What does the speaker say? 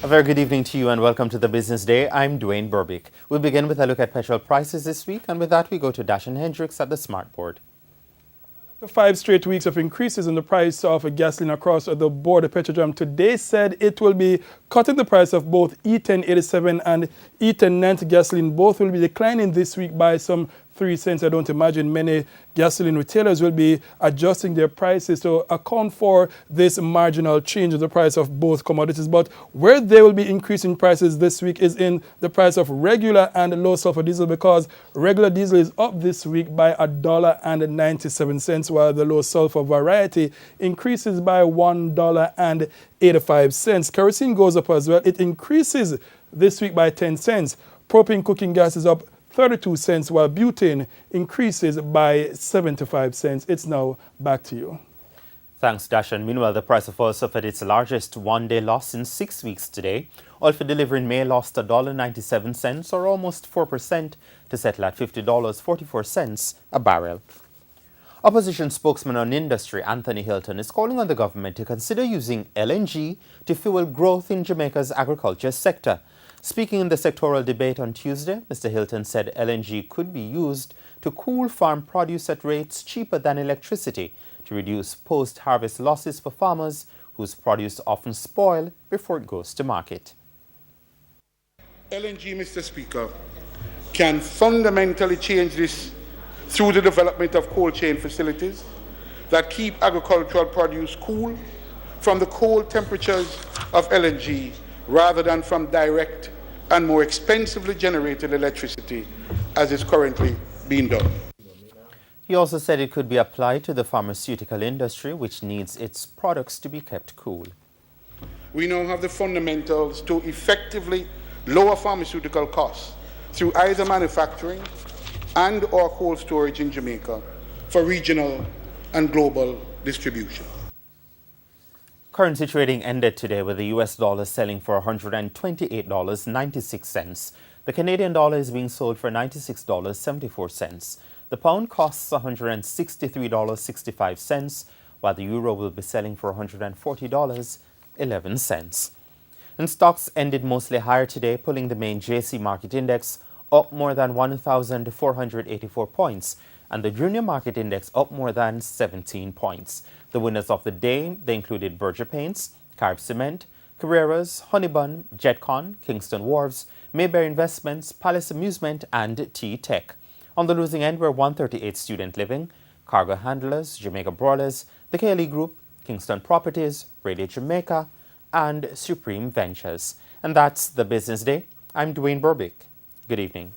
A very good evening to you and welcome to the Business Day. I'm Dwayne Burbick. We'll begin with a look at petrol prices this week, and with that we go to Dashan Hendricks at the Smart Board. After 5 straight weeks of increases in the price of gasoline across the board, the Petrojam today said it will be cutting the price of both E1087 and E1090 gasoline. Both will be declining this week by some 3 cents. I don't imagine many gasoline retailers will be adjusting their prices to account for this marginal change in the price of both commodities. But where they will be increasing prices this week is in the price of regular and low sulfur diesel, because regular diesel is up this week by $1.97, while the low sulfur variety increases by $1.85. Kerosene goes up as well. It increases this week by 10 cents. Propane cooking gas is up 32 cents, while butane increases by 75 cents. It's now back to you. Thanks, Dashan. Meanwhile, the price of oil suffered its largest one-day loss in 6 weeks today. Oil for delivery in May lost $1.97, or almost 4%, to settle at $50.44 a barrel. Opposition spokesman on industry Anthony Hilton is calling on the government to consider using LNG to fuel growth in Jamaica's agriculture sector. Speaking in the sectoral debate on Tuesday, Mr. Hilton said LNG could be used to cool farm produce at rates cheaper than electricity to reduce post-harvest losses for farmers whose produce often spoil before it goes to market. LNG, Mr. Speaker, can fundamentally change this through the development of cold chain facilities that keep agricultural produce cool from the cold temperatures of LNG rather than from direct and more expensively generated electricity as is currently being done. He also said it could be applied to the pharmaceutical industry, which needs its products to be kept cool. We now have the fundamentals to effectively lower pharmaceutical costs through either manufacturing and or cold storage in Jamaica for regional and global distribution. Currency trading ended today with the US dollar selling for $128.96. The Canadian dollar is being sold for $96.74. The pound costs $163.65, while the euro will be selling for $140.11. And stocks ended mostly higher today, pulling the main JC market index up more than 1,484 points, and the junior market index up more than 17 points. The winners of the day, they included Berger Paints, Carib Cement, Carreras, Honeybun, Jetcon, Kingston Wharves, Mayberry Investments, Palace Amusement, and T-Tech. On the losing end were 138 Student Living, Cargo Handlers, Jamaica Brawlers, the KLE Group, Kingston Properties, Radio Jamaica, and Supreme Ventures. And that's the Business Day. I'm Dwayne Burbick. Good evening.